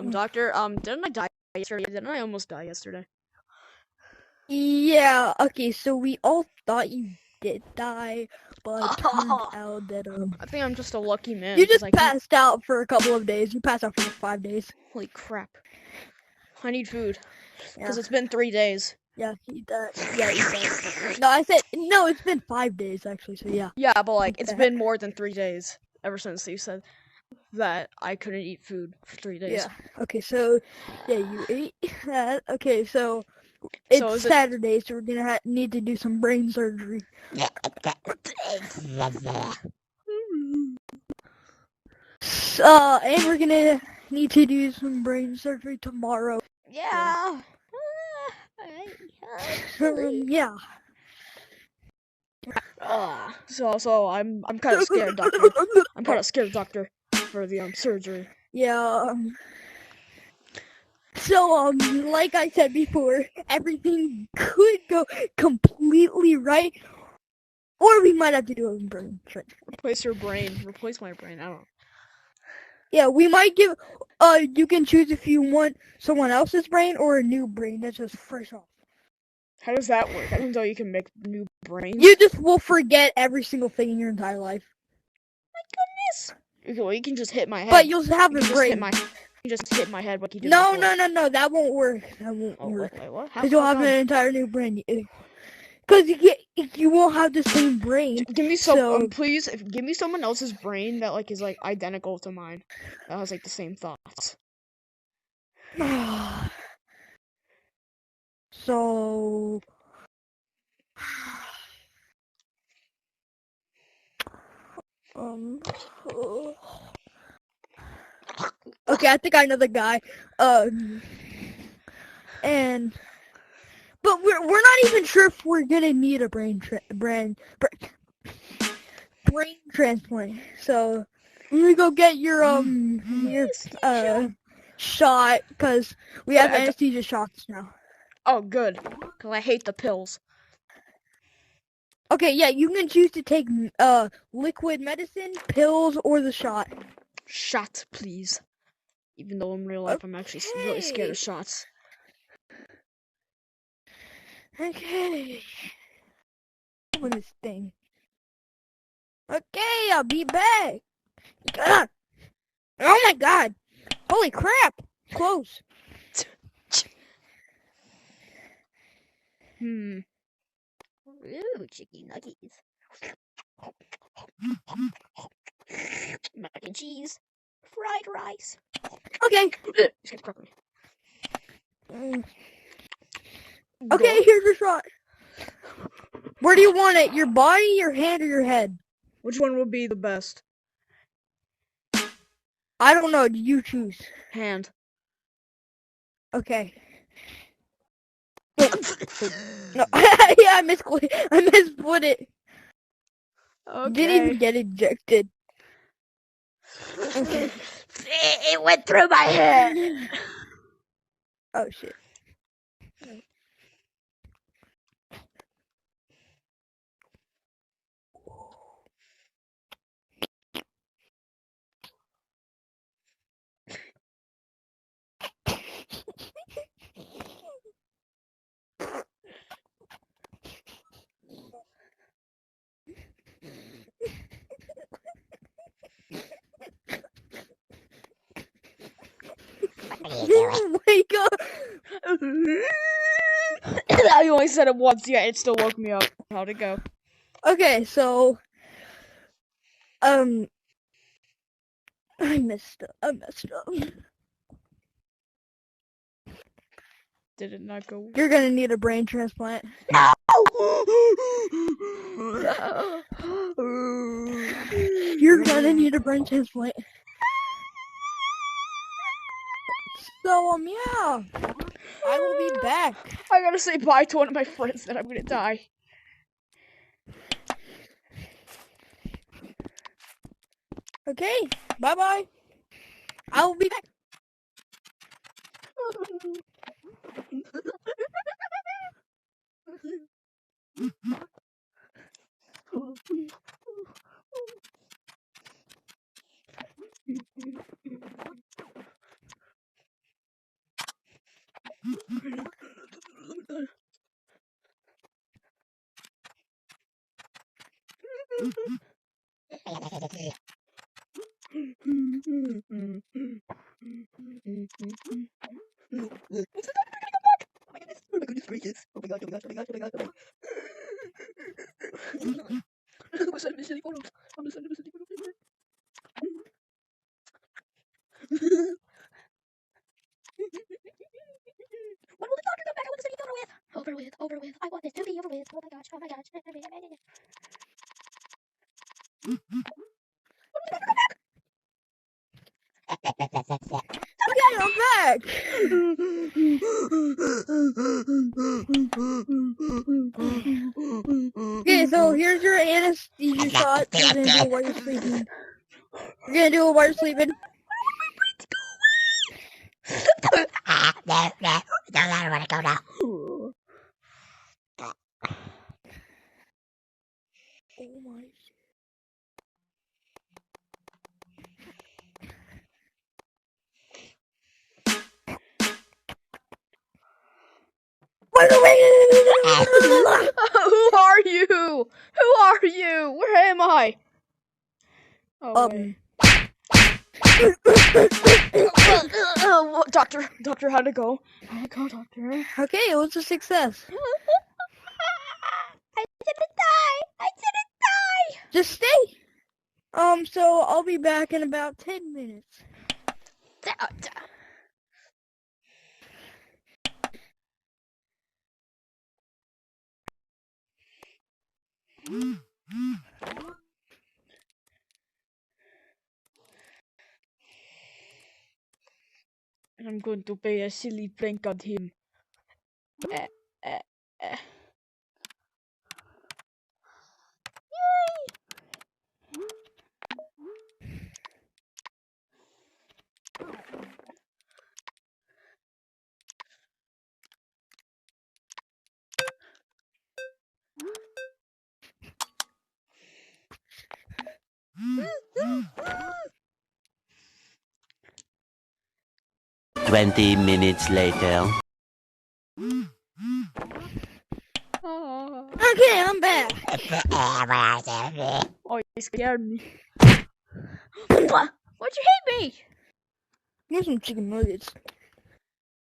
Doctor, didn't I die yesterday? Didn't I almost die yesterday? Yeah, okay, so we all thought you did die, but turned out that I think I'm just a lucky man. you 'Cause just passed out for a couple of days. You passed out for like 5 days. Holy crap. I need food. Because Yeah. it's been 3 days. Yeah, eat that. Yeah, eat that. No, I said no. It's been 5 days actually. So yeah. Yeah, but like, Eat it's that. been more than 3 days. Ever since you said that I couldn't eat food for 3 days. Yeah. Okay, so yeah, you ate that. Okay, so it's So is it- Saturday, so we're gonna need to do some brain surgery. And we're gonna need to do some brain surgery tomorrow. Yeah. Yeah. So I'm kind of scared, doctor. I'm kind of scared, doctor, for the surgery. Yeah. So like I said before, everything could go completely right, or we might have to do a brain surgery. Replace your brain. Replace my brain. I don't know. Yeah, we might give. You can choose if you want someone else's brain or a new brain that's just fresh off. How does that work? I didn't know you can make new brains. You just will forget every single thing in your entire life. Okay, well, you can just hit my head. But you'll have a You brain. just hit my head like you did No, before. no, that won't work. That won't work. Wait, what? Because you'll have an entire new brain. Because you won't have the same brain. Give me some, so... please. Give me someone else's brain that like is like identical to mine. That has like the same thoughts. So... Okay, I think I know the guy. But we're not even sure if we're gonna need a brain transplant. So when we go get your shot, because we have anesthesia shots now. Oh, good. Because I hate the pills. Okay, yeah, you can choose to take liquid medicine, pills, or the shot. Shot, please. Even though in real life I'm actually really scared of shots. Okay. Open this thing. Okay, I'll be back. God. Oh my god. Holy crap. Close. Ooh, chicken nuggets. Mac and cheese. Fried rice. Okay. Mm. Okay, here's your shot. Where do you want it? Your body, your hand, or your head? Which one would be the best? I don't know. Did you choose? Hand. Okay. No. Yeah, I misput it. Okay. Didn't even get ejected. Okay. It went through my head. Oh shit. Oh my god. I only said it once, yeah, it still woke me up. How'd it go? Okay, so I messed up. Did it not go? You're gonna need a brain transplant. No! You're gonna need a brain transplant. So yeah, I will be back. I gotta say bye to one of my friends that I'm gonna die. Okay, bye. I will be back. When will the doctor come back? I want this to be over with. Over with, over with. I want this to be over with. Oh my gosh, oh my gosh. When will the doctor Okay, I'm back. Okay, so here's your anesthesia shot. You're gonna do it while you're sleeping. You're gonna do it while you're sleeping. No, I don't want to go now. Oh my. Who are you? Who are you? Where am I? Oh, wait. Doctor, how'd it go? How'd it go, doctor? Okay, it was a success. I didn't die. I didn't die. Just stay. So I'll be back in about 10 minutes. And I'm going to play a silly prank on him. 20 minutes later. Okay, I'm back. Oh, you scared me. Why'd you hit me? Here's some chicken nuggets.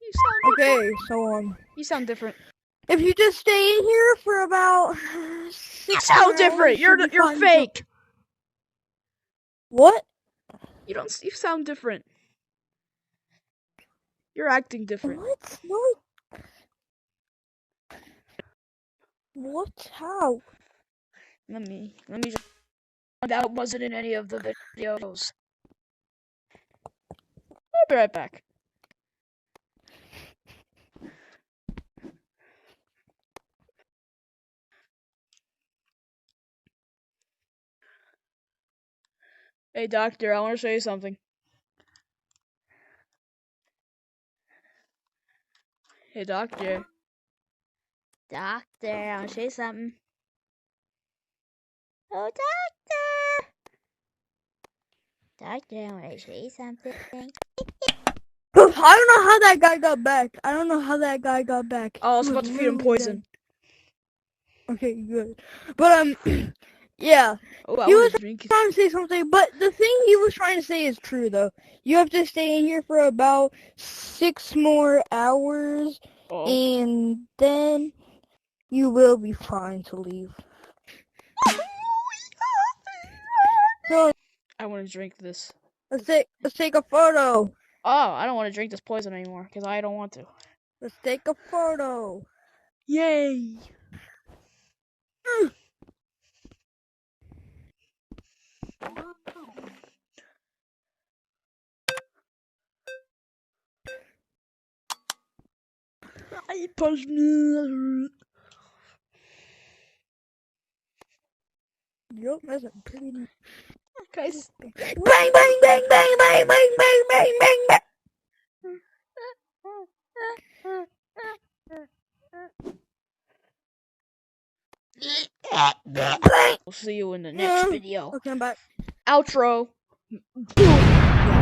You sound Okay, so You sound different. if you just stay in here for about 6 You sound different. You're fake. What? You sound different. You're acting different. What? No. What? How? Let me just. That wasn't in any of the videos. I'll be right back. Hey, doctor, I want to show you something. Hey, doctor. Doctor, I want to show you something. Oh, doctor. Doctor, I want to show you something. I don't know how that guy got back. I Oh, I was about to feed him poison. Okay, good. But, yeah. Oh, I He want was to drink. trying to say something, but the thing he was trying to say is true, though. You have to stay in here for about 6 more hours, Oh. and then you will be fine to leave. So, I want to drink this. let's take a photo. Oh, I don't want to drink this poison anymore because I don't want to. Let's take a photo. Yay! I punched me. Yup, that's a pretty nice. Guys, Bang, bang, bang, bang, bang, bang, bang, bang, bang, bang. we'll see you in the next video. Okay, I'm back. Outro. Boom.